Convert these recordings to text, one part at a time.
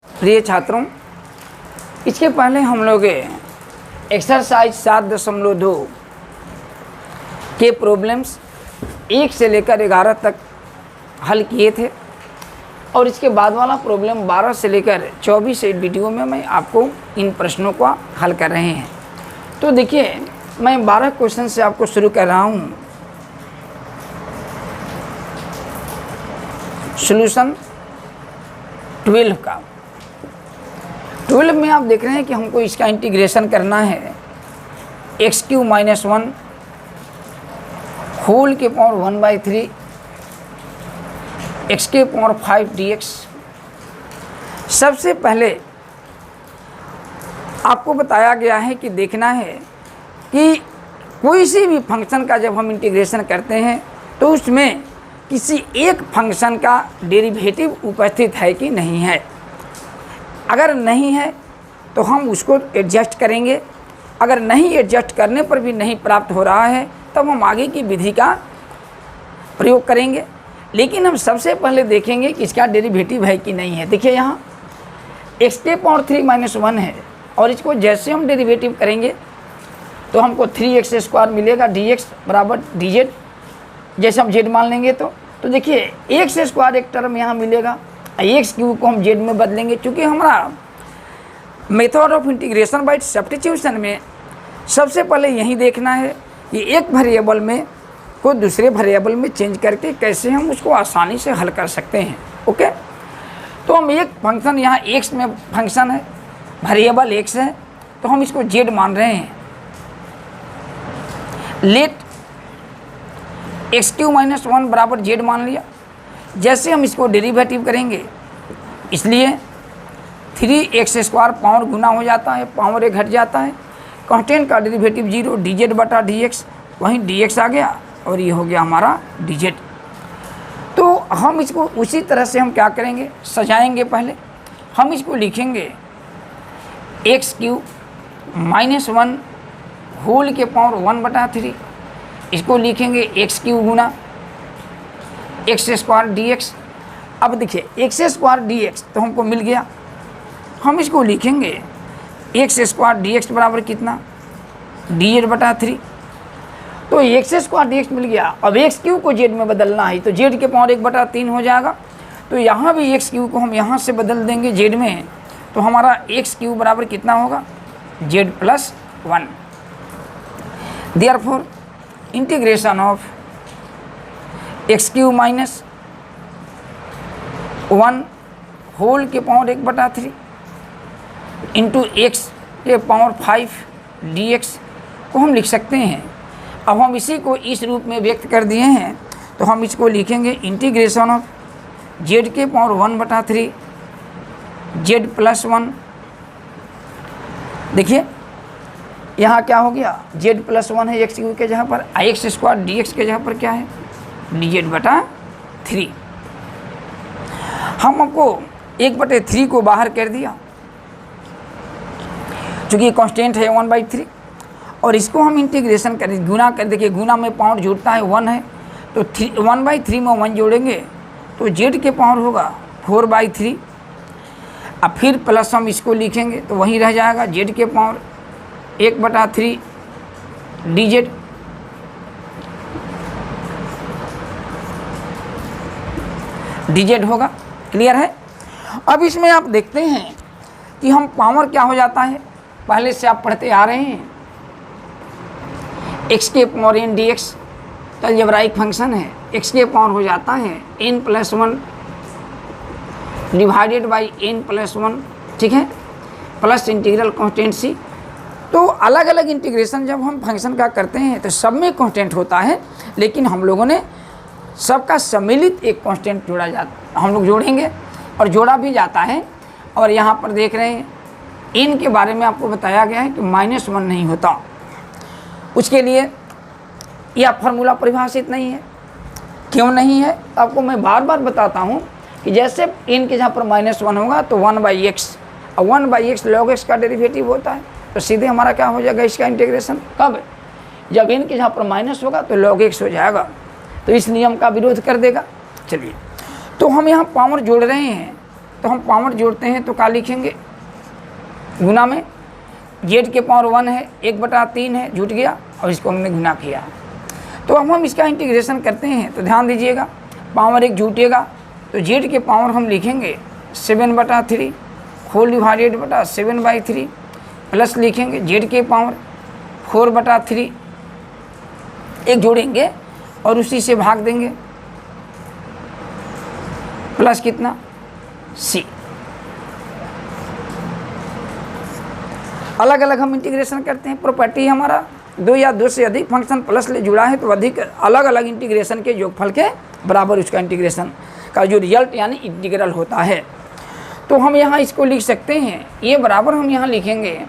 प्रिय छात्रों, इसके पहले हम लोग एक्सरसाइज 7.2 के प्रॉब्लम्स 1 से लेकर 11 तक हल किए थे और इसके बाद वाला प्रॉब्लम 12 से लेकर 24 वीडियो में मैं आपको इन प्रश्नों को हल कर रहे हैं। तो देखिए, मैं 12 क्वेश्चन से आपको शुरू कर रहा हूँ। सॉल्यूशन 12 का। 12 में आप देख रहे हैं कि हमको इसका इंटीग्रेशन करना है x³ - 1 होल के पावर 1/3 x के पावर 5 dx। सबसे पहले आपको बताया गया है कि देखना है कि कोई सी भी फंक्शन का जब हम इंटीग्रेशन करते हैं तो उसमें किसी एक फंक्शन का डेरिवेटिव उपस्थित है कि नहीं है। अगर नहीं है तो हम उसको एडजस्ट करेंगे। अगर नहीं एडजस्ट करने पर भी नहीं प्राप्त हो रहा है तब हम आगे की विधि का प्रयोग करेंगे। लेकिन हम सबसे पहले देखेंगे कि इसका डेरिवेटिव है कि नहीं है। देखिए, यहाँ x के पावर 3 - 1 है और इसको जैसे हम डेरिवेटिव करेंगे तो हमको 3x² मिलेगा dx बराबर dz। जैसे हम z मान लेंगे तो देखिए x² एक टर्म यहाँ मिलेगा। x³ को हम z में बदलेंगे। चूँकि हमारा method of integration by substitution में सबसे पहले यही देखना है कि एक वेरिएबल में को दूसरे वेरिएबल में चेंज करके कैसे हम उसको आसानी से हल कर सकते हैं। ओके, तो हम एक फंक्शन यहाँ x में फंक्शन है, वेरिएबल x है, तो हम इसको z मान रहे हैं। लेट x³ - 1 बराबर z मान लिया। जैसे हम इसको डेरिवेटिव करेंगे इसलिए 3x² पावर गुना हो जाता है, पावर 1 घट जाता है। कांस्टेंट का डेरिवेटिव 0 dz बटा dx, वहीं dx आ गया और ये हो गया हमारा dz। तो हम इसको उसी तरह से हम क्या करेंगे, सजाएंगे। पहले हम इसको लिखेंगे x³ - 1 होल के पावर 1/3। इसको लिखेंगे x³ गुना x² dx। अब देखिए x² dx तो हमको मिल गया। हम इसको लिखेंगे x² dx बराबर कितना, dz/3। तो x² dx मिल गया। अब x³ को z में बदलना है तो z के पावर 1/3 हो जाएगा। तो यहाँ भी x³ को हम यहाँ से बदल देंगे z में, तो हमारा x³ बराबर कितना होगा, z+1। Therefore integration of x³ - 1 whole के पावर 1/3 इंटू x के पावर 5 dx को हम लिख सकते हैं। अब हम इसी को इस रूप में व्यक्त कर दिए हैं तो हम इसको लिखेंगे इंटीग्रेशन ऑफ z के पावर 1/3 z+1। देखिए यहाँ क्या हो गया, z+1 है x³ के जगह पर, x² dx के जगह पर क्या है, dz/3। हम आपको 1/3 को बाहर कर दिया चूँकि कांस्टेंट है 1/3 और इसको हम इंटीग्रेशन करें, गुना कर। देखिए गुना में पावर जुड़ता है 1 है तो 1/3 में 1 जोड़ेंगे तो z के पावर होगा 4/3। अब फिर प्लस हम इसको लिखेंगे तो वहीं रह जाएगा z के पावर 1/3 dz। dz होगा। क्लियर है। अब इसमें आप देखते हैं कि हम पावर क्या हो जाता है, पहले से आप पढ़ते आ रहे हैं x के पावर n dx तो अलजेब्राइक फंक्शन है। x के पावर हो जाता है n+1 डिवाइडेड बाई n+1, ठीक है, प्लस इंटीग्रल कांस्टेंट c। तो अलग अलग इंटीग्रेशन जब हम फंक्शन का करते हैं तो सब में कांस्टेंट होता है, लेकिन हम लोगों ने सबका सम्मिलित एक कांस्टेंट जोड़ा जाता, हम लोग जोड़ेंगे और जोड़ा भी जाता है। और यहाँ पर देख रहे हैं इन के बारे में आपको बताया गया है कि -1 नहीं होता, उसके लिए यह फार्मूला परिभाषित नहीं है। क्यों नहीं है आपको मैं बार बार बताता हूँ कि जैसे इन के जहाँ पर -1 होगा तो 1/x, और 1/x log x का डेरिवेटिव होता है तो सीधे हमारा क्या हो जाएगा, इसका इंटीग्रेशन कब, जब इन के जहाँ पर माइनस होगा तो log x हो जाएगा। तो इस नियम का विरोध कर देगा। चलिए, तो हम यहाँ पावर जोड़ रहे हैं तो हम पावर जोड़ते हैं तो क्या लिखेंगे, गुना में जेड के पावर 1 है, 1/3 है, जुट गया और इसको हमने गुना किया। तो अब हम इसका इंटीग्रेशन करते हैं तो ध्यान दीजिएगा, पावर 1 जुटेगा तो जेड के पावर हम लिखेंगे 7/3 होल डिवाइडेड बटा 7/3 प्लस लिखेंगे जेड के पावर 4/3 एक जोड़ेंगे और उसी से भाग देंगे प्लस कितना सी। अलग अलग हम इंटीग्रेशन करते हैं। प्रॉपर्टी हमारा 2 या 2 से अधिक फंक्शन प्लस ले जुड़ा है तो अधिक अलग अलग इंटीग्रेशन के योगफल के बराबर उसका इंटीग्रेशन का जो रिजल्ट यानी इंटीग्रल होता है। तो हम यहाँ इसको लिख सकते हैं, ये बराबर हम यहाँ लिखेंगे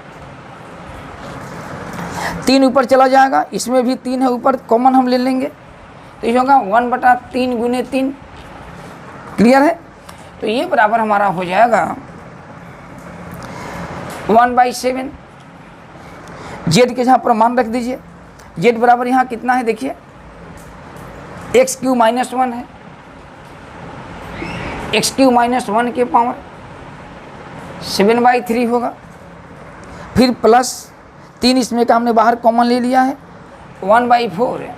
3 ऊपर चला जाएगा, इसमें भी 3 है ऊपर, कॉमन हम ले लेंगे तो ये होगा 1/3 गुने 3। क्लियर है? तो ये बराबर हमारा हो जाएगा 1/7। जेड के जहाँ पर मान रख दीजिए, जेड बराबर यहाँ कितना है देखिए, x³ - 1 है, x³ - 1 के पावर 7/3 होगा, फिर प्लस 3 इसमें का हमने बाहर कॉमन ले लिया है 1/4 है,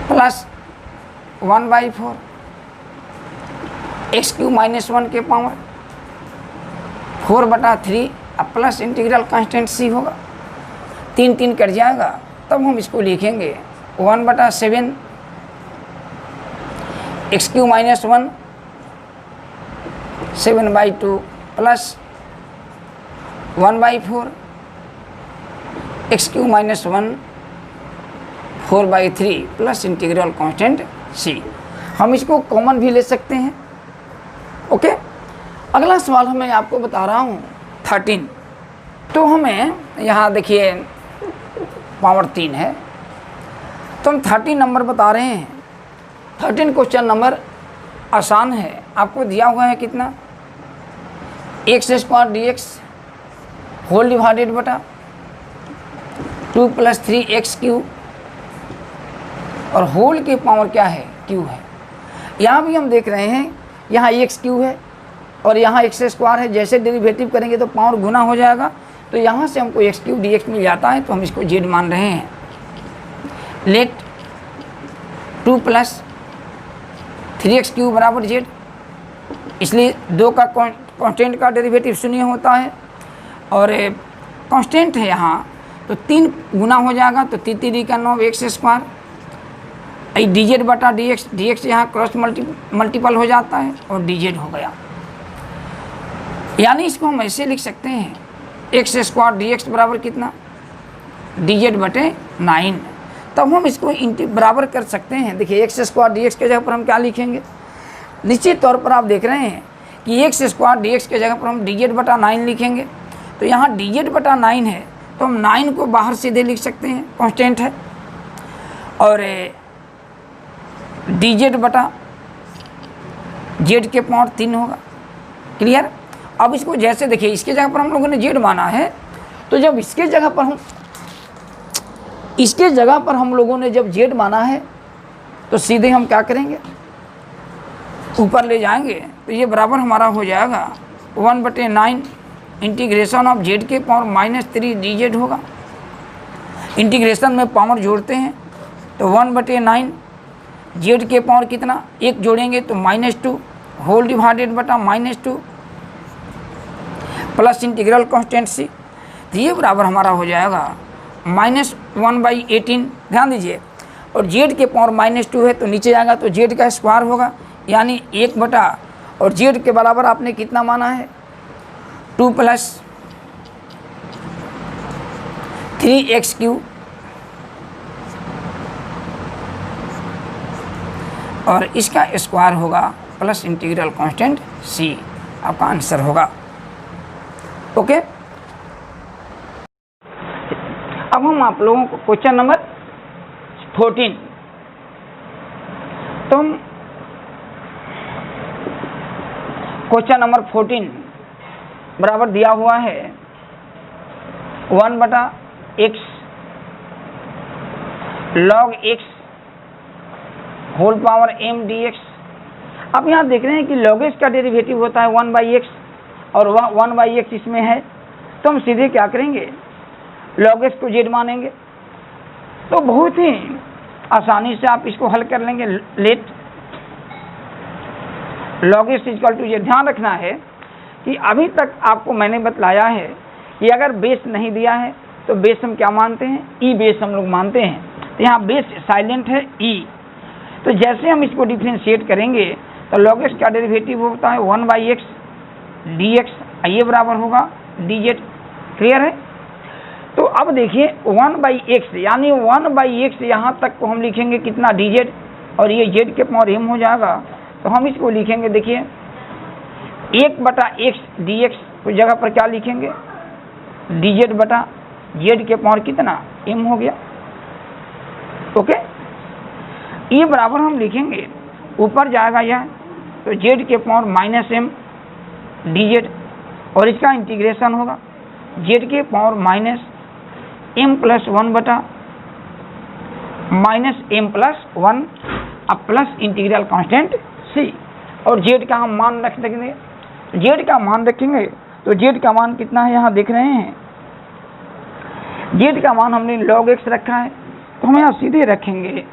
प्लस 1/4 x³ - 1 के पावर 4/3 अब प्लस इंटीग्रल कांस्टेंट सी होगा, 3 कट जाएगा, तब हम इसको लिखेंगे 1/7 x³ - 1 7/2 plus 1/4 x³ - 1 4/3 plus integral constant C. हम इसको कॉमन भी ले सकते हैं। ओके, अगला सवाल मैं आपको बता रहा हूँ 13। तो हमें यहाँ देखिए पावर 3 है तो हम 13 नंबर बता रहे हैं। 13 क्वेश्चन नंबर आसान है, आपको दिया हुआ है कितना, x² dx होल डिवाइडेड बटा 2 + 3x³ और होल के पावर क्या है, q है। यहाँ भी हम देख रहे हैं, यहाँ x³ है और यहाँ x² है, जैसे डेरिवेटिव करेंगे तो पावर गुना हो जाएगा, तो यहाँ से हमको x³ dx मिल जाता है, तो हम इसको z मान रहे हैं। लेट 2 + 3x³ बराबर z, इसलिए 2 का कांस्टेंट का डेरिवेटिव 0 होता है और कांस्टेंट है यहाँ, तो 3 गुना हो जाएगा तो 3 का 9 x², dz बटा dx यहाँ क्रॉस मल्टीपल हो जाता है और dz हो गया। यानी इसको हम ऐसे लिख सकते हैं x² dx बराबर कितना, dz बटे 9। तब हम इसको बराबर कर सकते हैं। देखिए x² dx के जगह पर हम क्या लिखेंगे, निश्चित तौर पर आप देख रहे हैं कि x² dx के जगह पर हम dz बटा 9 लिखेंगे, तो यहाँ dz बटा 9 है तो हम 9 को बाहर सीधे लिख सकते हैं, कांस्टेंट है, और dz बटा z के पावर 3 होगा। क्लियर? अब इसको जैसे देखिए, इसके जगह पर हम लोगों ने z माना है, तो जब इसके जगह पर हम लोगों ने जब z माना है तो सीधे हम क्या करेंगे, ऊपर ले जाएंगे, तो ये बराबर हमारा हो जाएगा 1/9 इंटीग्रेशन ऑफ z के पावर -3 dz होगा। इंटीग्रेशन में पावर जोड़ते हैं तो 1/9 z के पावर कितना, 1 जोड़ेंगे तो -2 होल डिवाइडेड बटा -2 प्लस इंटीग्रल कांस्टेंट सी, तो ये बराबर हमारा हो जाएगा -1/18। ध्यान दीजिए, और z के पावर -2 है तो नीचे जाएगा तो z का स्क्वायर होगा, यानी 1 बटा, और z के बराबर आपने कितना माना है 2 + 3x³ और इसका स्क्वायर होगा प्लस इंटीग्रल कांस्टेंट सी, आपका आंसर होगा। ओके, अब हम आप लोगों को क्वेश्चन नंबर 14, तो हम क्वेश्चन नंबर 14 बराबर दिया हुआ है 1/x log x whole power m dx। आप यहाँ देख रहे हैं कि log x का डेरिवेटिव होता है 1/x और 1/x इसमें है, तो हम सीधे क्या करेंगे, log x को z मानेंगे। तो बहुत ही आसानी से आप इसको हल कर लेंगे। Let log x equal to z। ध्यान रखना है कि अभी तक आपको मैंने बतलाया है कि अगर बेस नहीं दिया है तो बेस हम क्या मानते हैं, ई बेस हम लोग मानते हैं। तो यहाँ बेस साइलेंट है ई, तो जैसे हम इसको डिफ्रेंशिएट करेंगे तो log x का डेरिवेटिव होता है 1/x dx, ये बराबर होगा dz। क्लियर है? तो अब देखिए 1/x यानी 1/x यहाँ तक को हम लिखेंगे कितना, dz, और ये z के पावर m हो जाएगा। तो हम इसको लिखेंगे, देखिए 1/x dx को जगह पर क्या लिखेंगे, dz बटा z के पावर कितना, m हो गया। ओके, ये बराबर हम लिखेंगे, ऊपर जाएगा यह, तो z के पावर -m dz, और इसका इंटीग्रेशन होगा z के पावर -m+1 बटा -m+1 अब प्लस इंटीग्रल कांस्टेंट c, और z का हम मान रख देंगे। z का मान रखेंगे तो z का मान कितना है, यहाँ देख रहे हैं z का मान हमने log x रखा है, तो हम यहाँ सीधे रखेंगे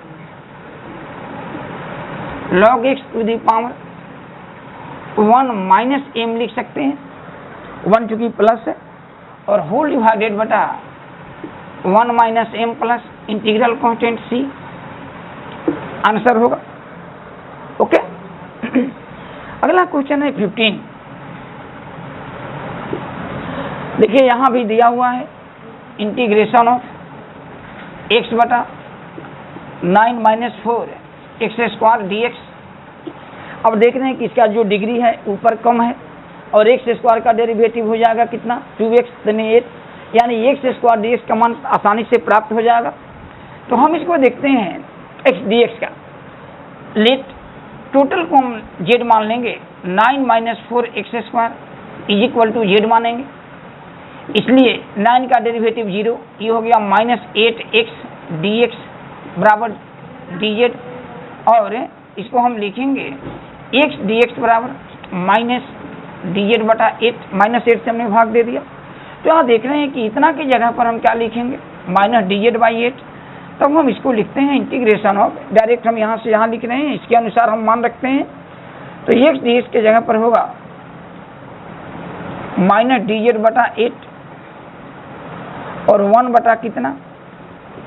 log x to the power 1 -m लिख सकते हैं, 1 चूंकि प्लस है, और होल डिवाइडेड बटा 1 -m plus integral constant c, answer होगा। ओके, अगला क्वेश्चन है 15। देखिए यहाँ भी दिया हुआ है इंटीग्रेशन ऑफ x बटा 9 - 4 x² dx। अब देख रहे हैं कि इसका जो डिग्री है ऊपर कम है, और x² का डेरिवेटिव हो जाएगा कितना, 2x 8, यानी x² dx का मान आसानी से प्राप्त हो जाएगा। तो हम इसको देखते हैं x dx का। लेट टोटल को हम z मान लेंगे, 9 - 4 x² is equal to z मानेंगे, इसलिए 9 का डेरिवेटिव 0, ये हो गया -8x dx बराबर dz, और इसको हम लिखेंगे x dx बराबर -dz बटा 8, -8 से हमने भाग दे दिया। तो यहाँ देख रहे हैं कि इतना की जगह पर हम क्या लिखेंगे, -dz/8। तब हम इसको लिखते हैं इंटीग्रेशन ऑफ, डायरेक्ट हम यहाँ से यहाँ लिख रहे हैं, इसके अनुसार हम मान रखते हैं। तो x dx के जगह पर होगा -dz बटा 8 और 1 बटा कितना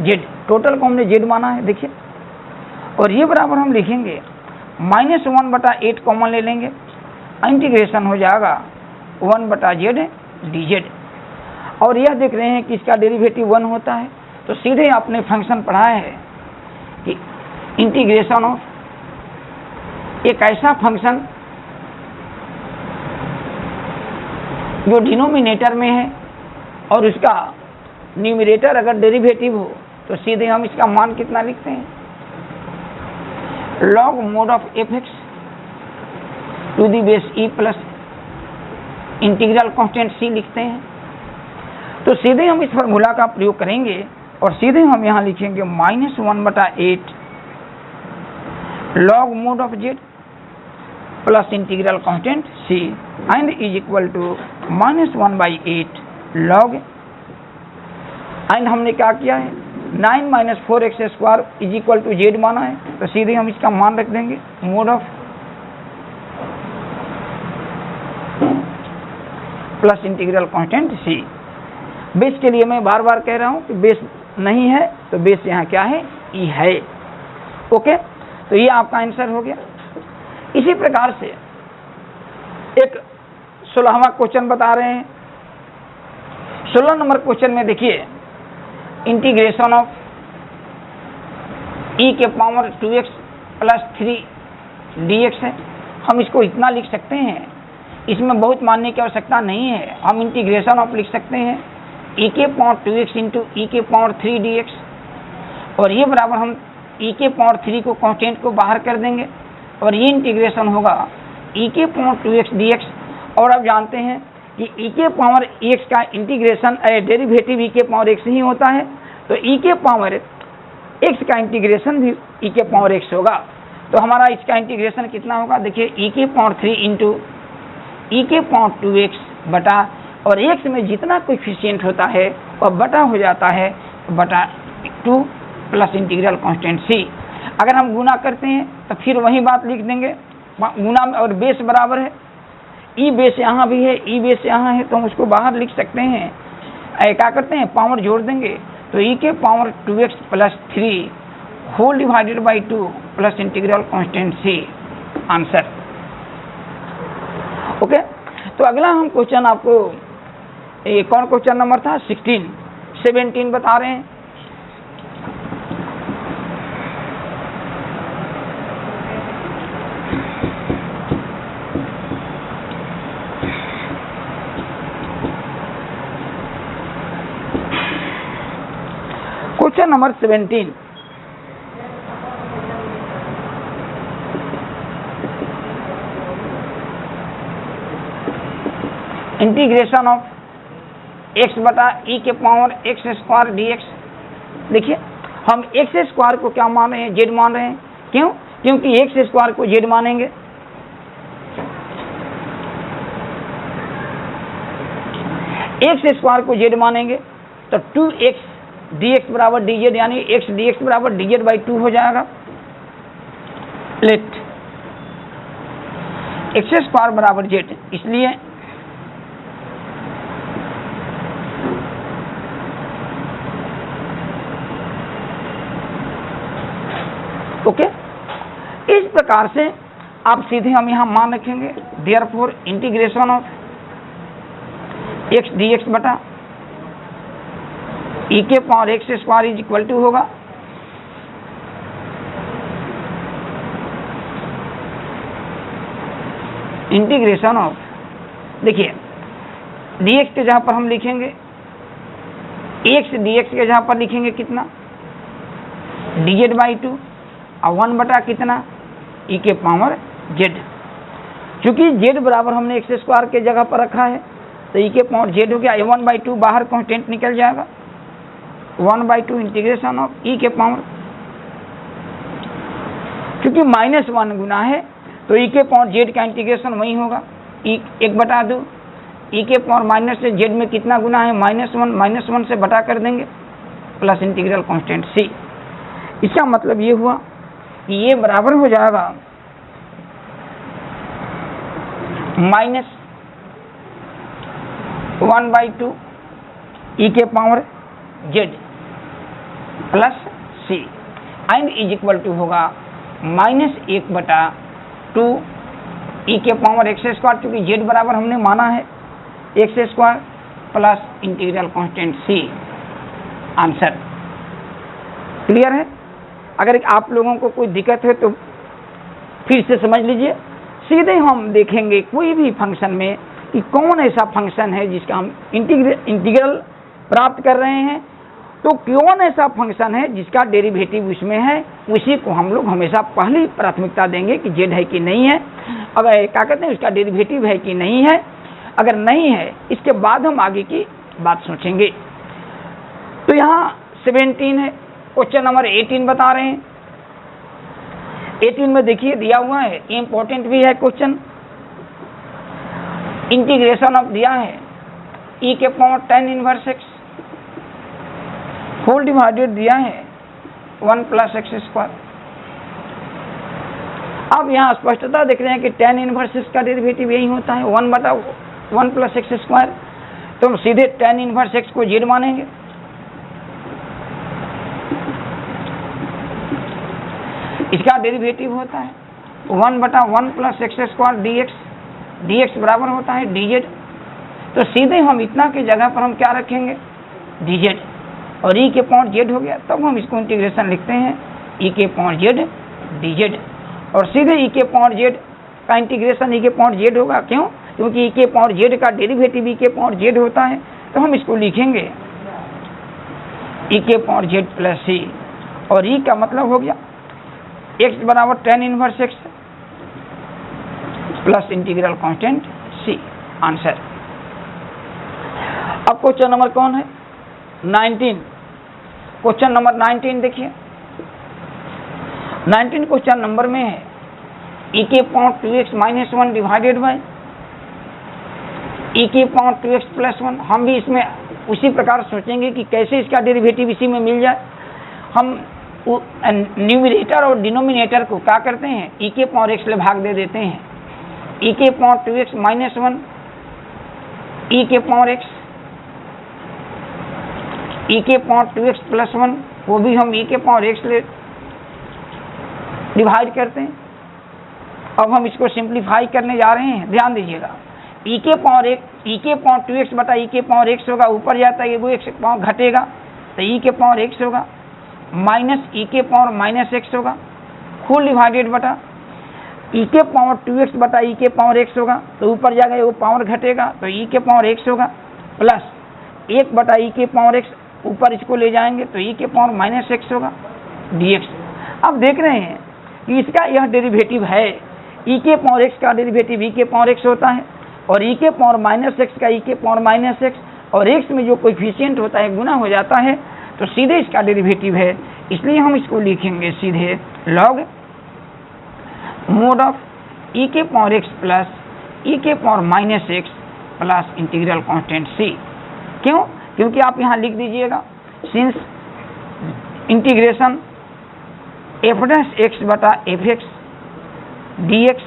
z, टोटल को हमने z माना है, देखिए, और ये बराबर हम लिखेंगे -1 बटा 8 कॉमन ले लेंगे, इंटीग्रेशन हो जाएगा 1 बटा z dz। और यह देख रहे हैं कि इसका डेरिवेटिव 1 होता है, तो सीधे आपने फंक्शन पढ़ा है कि इंटीग्रेशन ऑफ एक ऐसा फंक्शन जो डिनोमिनेटर में है और उसका न्यूमरेटर अगर डेरिवेटिव हो, तो सीधे हम इसका मान कितना लिखते हैं, log mod of fx to the base e plus integral constant c लिखते हैं। तो सीधे हम इस फॉर्मूला का प्रयोग करेंगे और सीधे हम यहाँ लिखेंगे -1 बटा 8 log mod of z plus integral constant c and is equal to -1/8 log, and हमने क्या किया है, 9 - 4x² is equal to z माना है, तो सीधे हम इसका मान रख देंगे mode of plus integral constant c। Base के लिए मैं बार बार कह रहा हूं कि बेस नहीं है तो बेस यहाँ क्या है, e है। ओके, तो ये आपका आंसर हो गया। इसी प्रकार से एक 16वां क्वेश्चन बता रहे हैं। 16 नंबर क्वेश्चन में देखिए इंटीग्रेशन ऑफ e के पावर 2x प्लस 3 dx है। हम इसको इतना लिख सकते हैं, इसमें बहुत मानने की आवश्यकता नहीं है, हम इंटीग्रेशन ऑफ लिख सकते हैं e के पावर 2x इंटू e के पावर 3 dx, और ये बराबर हम e के पावर 3 को कांस्टेंट को बाहर कर देंगे और ये इंटीग्रेशन होगा e के पावर 2x dx। और अब जानते हैं कि e के पावर x का इंटीग्रेशन डेरिवेटिव e के पावर x ही होता है, तो e के पावर x का इंटीग्रेशन भी e के पावर x होगा। तो हमारा इसका इंटीग्रेशन कितना होगा, देखिए e के पावर 3 इंटू ई के पावर 2x बटा, और x में जितना कोएफिशिएंट होता है वह बटा हो जाता है बटा 2 प्लस इंटीग्रल कांस्टेंट c। अगर हम गुना करते हैं तो फिर वही बात लिख देंगे, गुना में और बेस बराबर है, ई बेस यहाँ भी है, ई बेस यहाँ है, तो हम उसको बाहर लिख सकते हैं। क्या करते हैं, पावर जोड़ देंगे, तो ई के power 2x plus 3 whole divided by 2 plus integral constant c, answer. Okay, तो अगला हम क्वेश्चन आपको, ये कौन क्वेश्चन नंबर था, 17 बता रहे हैं। Question number 17, integration of x बटा ई के पावर एक्स स्क्वायर dx। देखिए हम एक्स स्क्वायर को क्या मान रहे हैं, जेड मान रहे हैं, क्यों, क्योंकि एक्स स्क्वायर को जेड मानेंगे, एक्स स्क्वायर को जेड मानेंगे तो 2x dx बराबर dz, यानी x dx बराबर dz बाई 2 हो जाएगा। लेट एक्स स्क्वायर बराबर जेड, इसलिए ओके, इस प्रकार से आप सीधे हम यहाँ मान रखेंगे, therefore integration of x dx बटा ई के power x square is equal to होगा इंटीग्रेशन ऑफ, देखिए dx के जहाँ पर हम लिखेंगे x dx के जहाँ पर लिखेंगे कितना, dz बाई 2 और 1 बटा कितना, ई के पावर जेड। चूंकि जेड बराबर हमने एक्स स्क्वायर के जगह पर रखा है तो ई के पावर जेड हो गया, 1 बाई 2 बाहर कांस्टेंट निकल जाएगा, 1 बाई 2 इंटीग्रेशन ऑफ ई के पावर, क्योंकि -1 गुना है तो ई के पावर जेड का इंटीग्रेशन वही होगा, ई 1 बटा 2, ई के पावर माइनस से जेड में कितना गुना है, -1 से बटा कर देंगे प्लस इंटीग्रल कांस्टेंट सी। इसका मतलब ये हुआ कि ये बराबर हो जाएगा -1 बाई 2 ई के power Z plus C and is equal to होगा -1 बटा 2 ई के पावर एक्स स्क्वायर, चूंकि जेड बराबर हमने माना है X square plus integral constant C, answer. Clear है? अगर आप लोगों को कोई दिक्कत है तो फिर से समझ लीजिए। सीधे हम देखेंगे कोई भी फंक्शन में कि कौन ऐसा फंक्शन है जिसका हम इंटीग्रल प्राप्त कर रहे हैं, तो कौन ऐसा फंक्शन है जिसका डेरिवेटिव उसमें है, उसी को हम लोग हमेशा पहली प्राथमिकता देंगे कि जेड है कि नहीं है, अगर क्या कहते हैं उसका डेरिवेटिव है कि नहीं है। अगर नहीं है इसके बाद हम आगे की बात सोचेंगे। तो यहाँ 17 है, क्वेश्चन नंबर 18 बता रहे हैं। 18 में देखिए दिया हुआ है, इंपॉर्टेंट भी है क्वेश्चन, इंटीग्रेशन ऑफ दिया है ई के power tan inverse x whole divided दिया है 1 प्लस एक्स स्क्वायर। अब यहाँ स्पष्टता देख रहे हैं कि tan इनवर्स x का डेरिवेटिव यही होता है 1 बटा 1 प्लस एक्स स्क्वायर, तो हम सीधे tan इनवर्स x को जेड मानेंगे। इसका डेरिवेटिव होता है 1 बटा 1 प्लस एक्स स्क्वायर dx बराबर होता है dz। तो सीधे हम इतना की जगह पर हम क्या रखेंगे, dz, और e के पावर z हो गया, तब हम इसको इंटीग्रेशन लिखते हैं e के पावर z dz, और सीधे e के पावर z का इंटीग्रेशन e के पावर z होगा। क्यों? क्योंकि e के पावर z का डेरिवेटिव e के पावर z होता है, तो हम इसको लिखेंगे e के पावर z प्लस c, और e का मतलब हो गया x बराबर tan inverse x plus integral constant c, answer. अब क्वेश्चन नंबर कौन है, 19। क्वेश्चन नंबर 19 देखिए, 19 क्वेश्चन नंबर में है e के power 2x minus 1 divided by e के पावर 2x प्लस 1। हम भी इसमें उसी प्रकार सोचेंगे कि कैसे इसका डेरिवेटिव इसी में मिल जाए। हम न्यूमरेटर और डिनोमिनेटर को क्या करते हैं, e के पावर x ले भाग दे देते हैं। e के पावर 2x माइनस 1 e के पावर x, e के पावर 2x प्लस 1 वो भी हम e के पावर x ले डिवाइड करते हैं। अब हम इसको सिंप्लीफाई करने जा रहे हैं, ध्यान दीजिएगा। e के पावर 2x बटा e के पावर x होगा, ऊपर जाता है वो x पावर घटेगा तो e के पावर x होगा, माइनस e के पावर माइनस x होगा, फुल डिवाइडेड बटा e के पावर 2x बटा e के पावर x होगा तो ऊपर जाएगा वो पावर घटेगा तो e के पावर x होगा, प्लस 1 बटा e के पावर x, ऊपर इसको ले जाएंगे तो e के पावर माइनस x होगा dx। अब देख रहे हैं कि इसका यह डेरिवेटिव है, e के पावर x का डेरिवेटिव e के पावर x होता है और e के पावर माइनस x का e के पावर माइनस x, और x में जो कोएफिशिएंट होता है गुना हो जाता है तो सीधे इसका डेरिवेटिव है। इसलिए हम इसको लिखेंगे सीधे log मोड ऑफ e के पावर x प्लस e के power minus x plus integral constant c। क्यों? क्योंकि आप यहाँ लिख दीजिएगा since integration f dash x बटा fx dx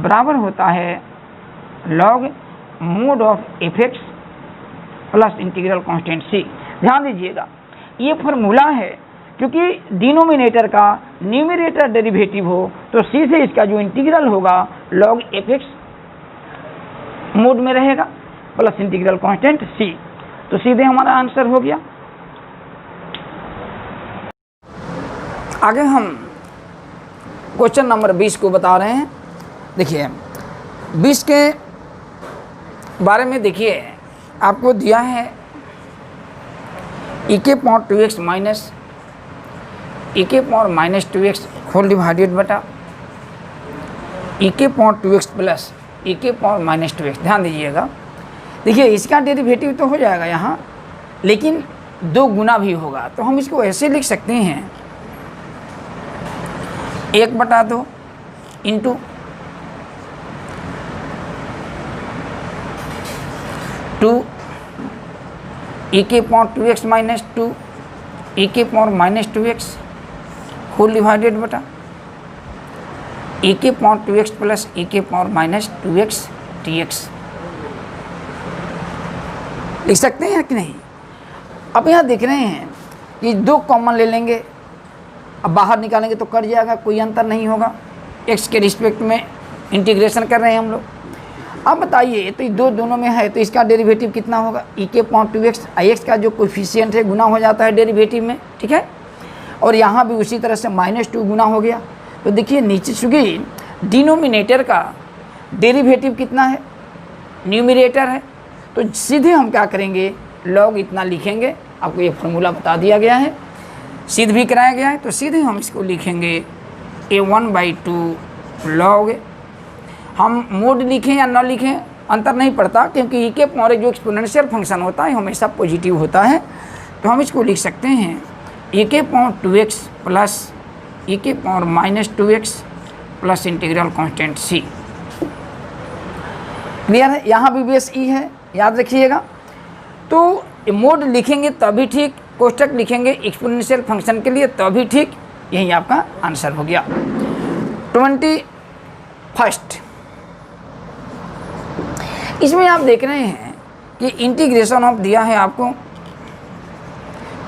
बराबर होता है log mode of fx plus integral constant c। ध्यान दीजिएगा ये फॉर्मूला है, क्योंकि डिनोमिनेटर का न्यूमरेटर डेरिवेटिव हो तो सीधे इसका जो इंटीग्रल होगा log fx मोड में रहेगा प्लस इंटीग्रल कांस्टेंट c, तो सीधे हमारा आंसर हो गया। आगे हम क्वेश्चन नंबर 20 को बता रहे हैं। देखिए 20 के बारे में देखिए आपको दिया है e के पावर 2x माइनस e के power minus 2x whole divided बटा e के पावर 2x प्लस e के पावर माइनस 2x। ध्यान दीजिएगा, देखिए इसका डेरिवेटिव तो हो जाएगा यहाँ, लेकिन 2 गुना भी होगा तो हम इसको ऐसे लिख सकते हैं 1/2 इंटू 2 e के पावर 2x माइनस 2 e के power minus 2x whole divided बटा e के पावर 2x प्लस e के पावर माइनस 2x dx। लिख सकते हैं कि नहीं? अब यहाँ देख रहे हैं कि 2 कॉमन ले लेंगे, अब बाहर निकालेंगे तो कट जाएगा, कोई अंतर नहीं होगा। x के रिस्पेक्ट में इंटीग्रेशन कर रहे हैं हम लोग। अब बताइए तो ये दोनों में है तो इसका डेरिवेटिव कितना होगा, e के पावर 2x, x का जो कोएफिशिएंट है गुना हो जाता है डेरिवेटिव में, ठीक है। और यहाँ भी उसी तरह से -2 गुना हो गया। तो देखिए नीचे चूँकि डिनोमिनेटर का डेरिवेटिव कितना है, न्यूमरेटर है, तो सीधे हम क्या करेंगे log इतना लिखेंगे। आपको ये फॉर्मूला बता दिया गया है, सिद्ध भी कराया गया है, तो सीधे हम इसको लिखेंगे a1/2 log। हम मोड लिखें या न लिखें अंतर नहीं पड़ता, क्योंकि e के पावर जो एक्सपोनेंशियल फंक्शन होता है हमेशा पॉजिटिव होता है। तो हम इसको लिख सकते हैं e के पावर 2x प्लस e के power minus 2x plus integral constant c। Clear है? यहाँ भी बेस e है, याद रखिएगा। तो मोड लिखेंगे तभी ठीक, कोष्टक लिखेंगे एक्सपोनेंशियल फंक्शन के लिए तभी ठीक। यही आपका आंसर हो गया। 21 इसमें आप देख रहे हैं कि इंटीग्रेशन ऑफ दिया है आपको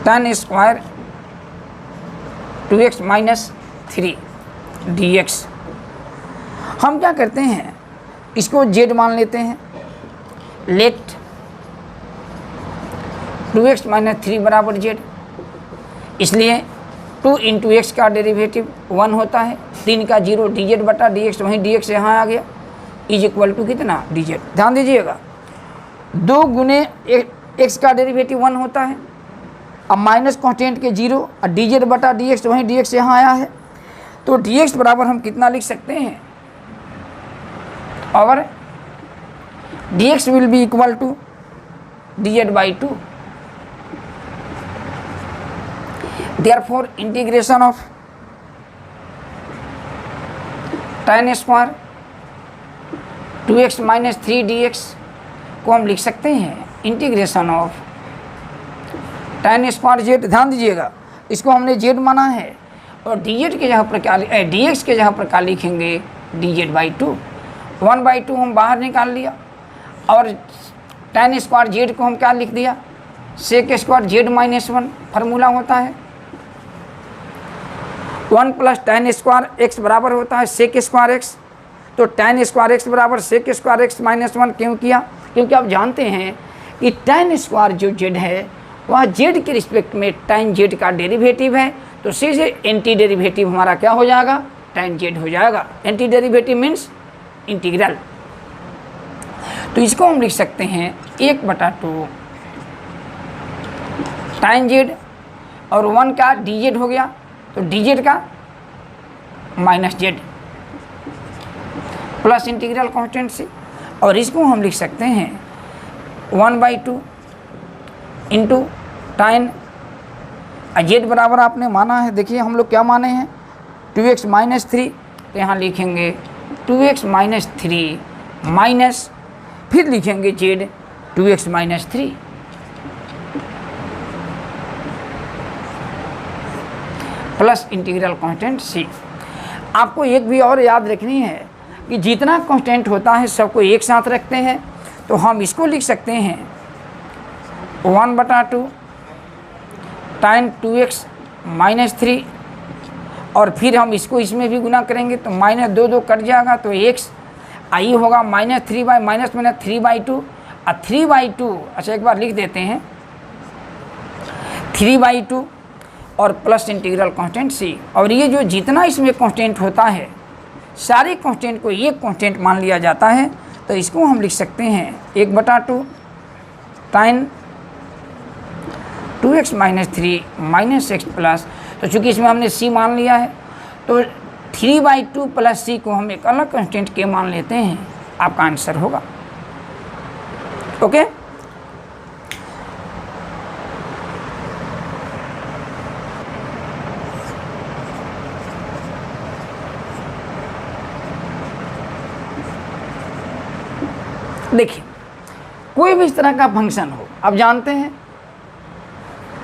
tan square 2x minus 3 dx। हम क्या करते हैं इसको z मान लेते हैं, लेट 2x माइनस 3 बराबर z, इसलिए 2 इंटू एक्स का डेरिवेटिव 1 होता है, 3 का 0 dz बटा dx, वहीं dx यहाँ आ गया, इज इक्वल टू कितना dz। ध्यान दीजिएगा 2 गुने x का डेरिवेटिव 1 होता है, अब माइनस कांस्टेंट के 0 और dz बटा dx, वहीं dx यहाँ आया है, तो dx बराबर हम कितना लिख सकते हैं, और dx will be equal to dz/2। Therefore integration of tan square 2x minus 3dx को हम लिख सकते हैं integration of tan square z. ध्यान दीजिएगा, इसको हमने जेड माना है और dz के जगह पर क्या dx के जगह पर क्या लिखेंगे dz/2। 1/2 हम बाहर निकाल लिया और tan स्क्वायर जेड को हम क्या लिख दिया sec square z minus 1 formula होता है। 1 प्लस tan स्क्वायर एक्स बराबर होता है सेक स्क्वायर एक्स। तो tan स्क्वायर एक्स बराबर सेक स्क्वायर एक्स माइनस 1 क्यों किया? क्योंकि आप जानते हैं कि tan स्क्वायर जो जेड है वह जेड के रिस्पेक्ट में tan जेड का डेरिवेटिव है, तो सीधे एंटी डेरिवेटिव हमारा क्या हो जाएगा tan जेड हो जाएगा। Anti derivative means integral. तो इसको हम लिख सकते हैं 1/2 tan जेड और 1 का dz हो गया, तो dz का minus Z plus integral constant से, और इसको हम लिख सकते हैं 1/2 इंटू tan जेड बराबर आपने माना है, देखिए हम लोग क्या माने हैं 2x माइनस 3, तो यहाँ लिखेंगे 2x माइनस 3 माइनस फिर लिखेंगे Z 2x minus 3 plus integral constant C. आपको एक भी और याद रखनी है कि जितना कांस्टेंट होता है सबको एक साथ रखते हैं, तो हम इसको लिख सकते हैं 1/2 tan 2x माइनस 3 और फिर हम इसको इसमें भी गुना करेंगे तो माइनस 2 कट जाएगा, तो x आई होगा माइनस 3/2 और 3/2। अच्छा एक बार लिख देते हैं 3/2 और प्लस इंटीग्रल कांस्टेंट सी। और ये जो जितना इसमें कांस्टेंट होता है सारे कांस्टेंट को एक कांस्टेंट मान लिया जाता है, तो इसको हम लिख सकते हैं 1/2 tan 2x minus 3 minus x plus, तो चूँकि इसमें हमने c मान लिया है तो 3/2 प्लस c को हम एक अलग कांस्टेंट के मान लेते हैं, आपका आंसर होगा। ओके, देखिए कोई भी इस तरह का फंक्शन हो, आप जानते हैं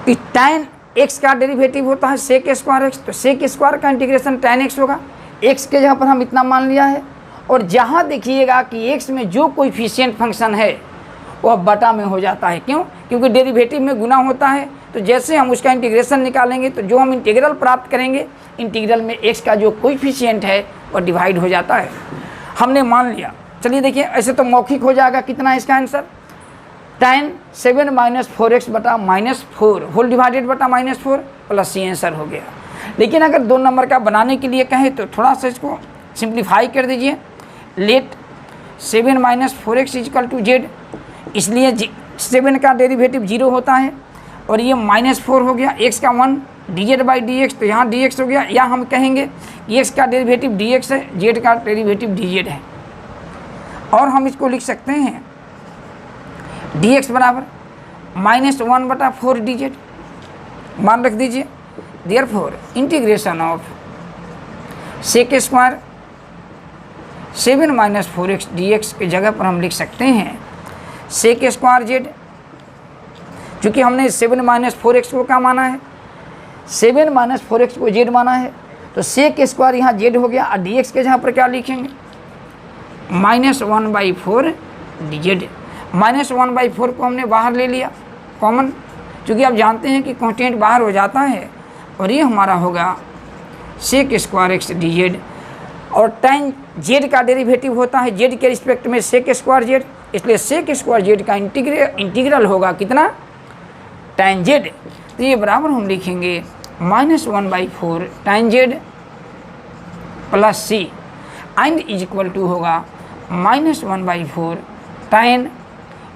कि tan x का डेरिवेटिव होता है सेक स्क्वायर एक्स, तो सेक स्क्वायर का इंटीग्रेशन tan x होगा। x के जगह पर हम इतना मान लिया है, और जहाँ देखिएगा कि x में जो कोएफिशिएंट फंक्शन है वह बटा में हो जाता है। क्यों? क्योंकि डेरिवेटिव में गुना होता है, तो जैसे हम उसका इंटीग्रेशन निकालेंगे तो जो हम इंटीग्रल प्राप्त करेंगे इंटीग्रल में x का जो कोएफिशिएंट है वह डिवाइड हो जाता है। हमने मान लिया, चलिए देखिए ऐसे तो मौखिक हो जाएगा, कितना है इसका आंसर tan 7 माइनस 4x बटा माइनस 4 होल डिवाइडेड बटा माइनस 4 प्लस सी आंसर हो गया। लेकिन अगर 2 नंबर का बनाने के लिए कहें तो थोड़ा सा इसको सिंप्लीफाई कर दीजिए। Let 7 minus 4x equal to z, इसलिए 7 का डेरिवेटिव 0 होता है और ये माइनस 4 हो गया, x का 1 dz/dx, तो यहाँ dx हो गया, या हम कहेंगे कि x का डेरिवेटिव dx है, z का डेरिवेटिव dz है। और हम इसको लिख सकते हैं dx बराबर माइनस 1/4 dz, मान रख दीजिए। Therefore integration of sec square 7 minus 4x dx की जगह पर हम लिख सकते हैं सेक स्क्वायर जेड, चूँकि हमने 7 माइनस 4x को क्या माना है 7 माइनस 4x को जेड माना है, तो सेक स्क्वायर यहाँ जेड हो गया, और dx के जगह पर क्या लिखेंगे माइनस 1/4 dz। माइनस 1/4 को हमने बाहर ले लिया कॉमन, क्योंकि आप जानते हैं कि कांस्टेंट बाहर हो जाता है, और ये हमारा होगा सेक स्क्वायर एक्स dz। और tan z का डेरिवेटिव होता है z के रिस्पेक्ट में सेक स्क्वायर जेड, इसलिए सेक स्क्वायर जेड का इंटीग्रल होगा कितना tan z। तो ये बराबर हम लिखेंगे minus 1/4 tan z plus C and is equal to होगा माइनस 1/4 tan,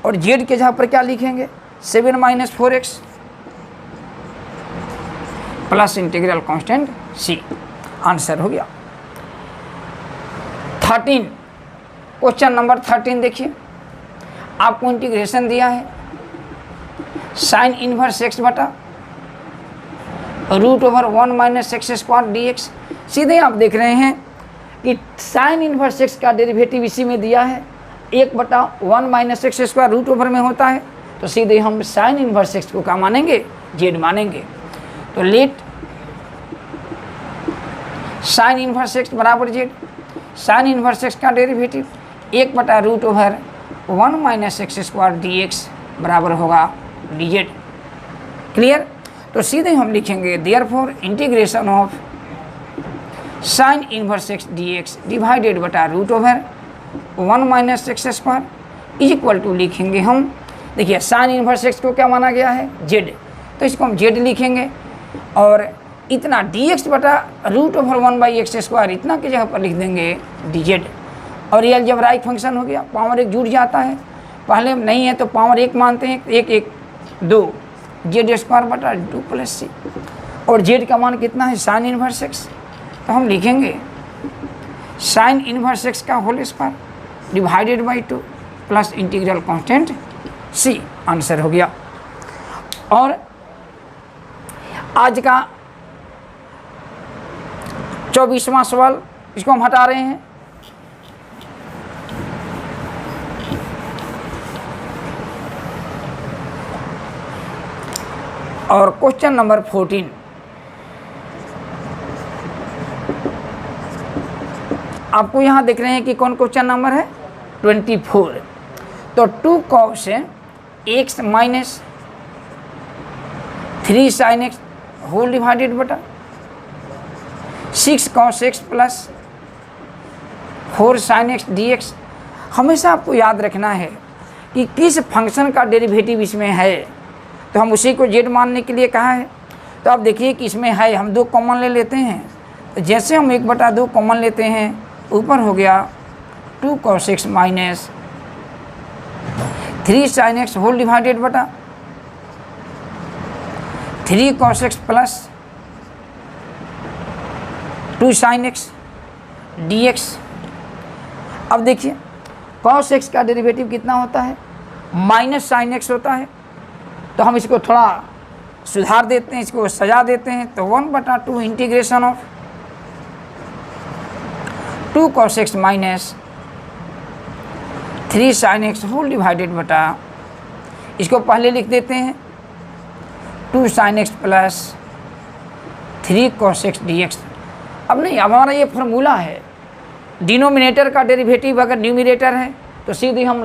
और z के जगह पर क्या लिखेंगे 7 minus 4x plus integral constant c, answer हो गया। 13 क्वेश्चन नंबर 13 देखिए, आपको इंटीग्रेशन दिया है साइन इनवर्स x बटा √1 माइनस x स्क्वायर dx। सीधे आप देख रहे हैं कि साइन इन्वर्स एक्स का डेरिवेटिव इसी में दिया है, 1/1 minus x square root over में होता है, तो सीधे हम साइन इन्वर्स एक्स को क्या मानेंगे, जेड मानेंगे। तो लेट साइन इन्वर्स एक्स बराबर जेड, साइन इन्वर्स एक्स का derivative 1/√1 minus x square d x बराबर होगा डी जेड। क्लियर। तो सीधे हम लिखेंगे therefore integration of sine inverse x d x divided बटा √1 minus x square is equal to लिखेंगे हम, देखिए साइन इन्वर्स एक्स को क्या माना गया है, जेड, तो इसको हम जेड लिखेंगे और इतना डी एक्स बटा √1/x², इतना की जगह पर लिख देंगे डी जेड। और ये अलजेब्राइक फंक्शन हो गया, पावर 1 जुड़ जाता है, पहले नहीं है तो पावर 1 मानते हैं, 1 1 2 z² बटा 2 + c, और जेड का मान कितना है, साइन इन्वर्स एक्स, तो हम लिखेंगे साइन इन्वर्स एक्स का whole square divided by 2 plus integral constant c, answer हो गया। और आज का 24वां सवाल, इसको हम हटा रहे हैं। और क्वेश्चन नंबर 14, आपको यहाँ देख रहे हैं कि कौन क्वेश्चन नंबर है 24। तो 2 cos x minus 3 sin x whole divided बटा 6 cos x plus 4 sin x dx। हमेशा आपको याद रखना है कि किस फंक्शन का डेरिवेटिव इसमें है, तो हम उसी को जेड मानने के लिए कहा है। तो आप देखिए कि इसमें है, हम 2 कॉमन ले लेते हैं, तो जैसे हम 1/2 कॉमन लेते हैं, ऊपर हो गया 2 cos x minus 3 sin x whole divided बटा 3 cos x plus 2 sin x dx। अब देखिए cos x का डेरिवेटिव कितना होता है, माइनस sin x होता है, तो हम इसको थोड़ा सुधार देते हैं, इसको सजा देते हैं, तो 1/2 integration of 2 cos x minus 3 sin x whole divided बटा, इसको पहले लिख देते हैं 2 sin x plus 3 cos x dx। अब नहीं, अब हमारा ये फार्मूला है, डिनोमिनेटर का डेरिवेटिव अगर न्यूमिनेटर है तो सीधे हम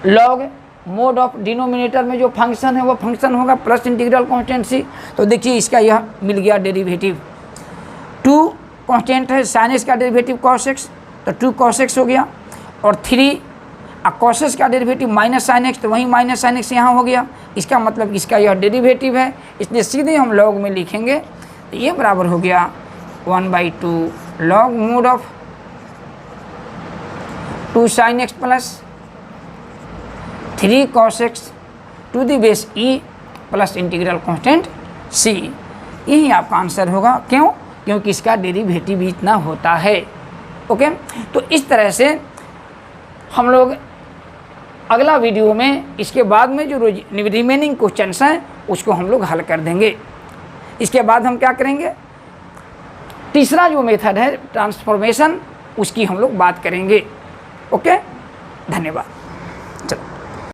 लॉग मोड ऑफ डिनोमिनेटर में जो फंक्शन है वो फंक्शन होगा प्लस इंटीग्रल कांस्टेंट c। तो देखिए इसका यह मिल गया डेरिवेटिव, 2 कांस्टेंट है, sin x का डेरिवेटिव cos x, तो 2 cos x हो गया, और 3 cos x का डेरिवेटिव माइनस sin x, तो वहीं माइनस sin x यहाँ हो गया। इसका मतलब इसका यह डेरिवेटिव है, इसलिए सीधे हम लॉग में लिखेंगे, तो ये बराबर हो गया 1/2 log mod of 2 sin x plus 3 cos x to the base e plus integral constant c। यही आपका आंसर होगा, क्यों, क्योंकि इसका डेरिवेटिव भी इतना होता है। ओके, तो इस तरह से हम लोग अगला वीडियो में इसके बाद में जो रिमेनिंग क्वेश्चंस हैं उसको हम लोग हल कर देंगे। इसके बाद हम क्या करेंगे, तीसरा जो मेथड है ट्रांसफॉर्मेशन, उसकी हम लोग बात करेंगे। ओके, धन्यवाद।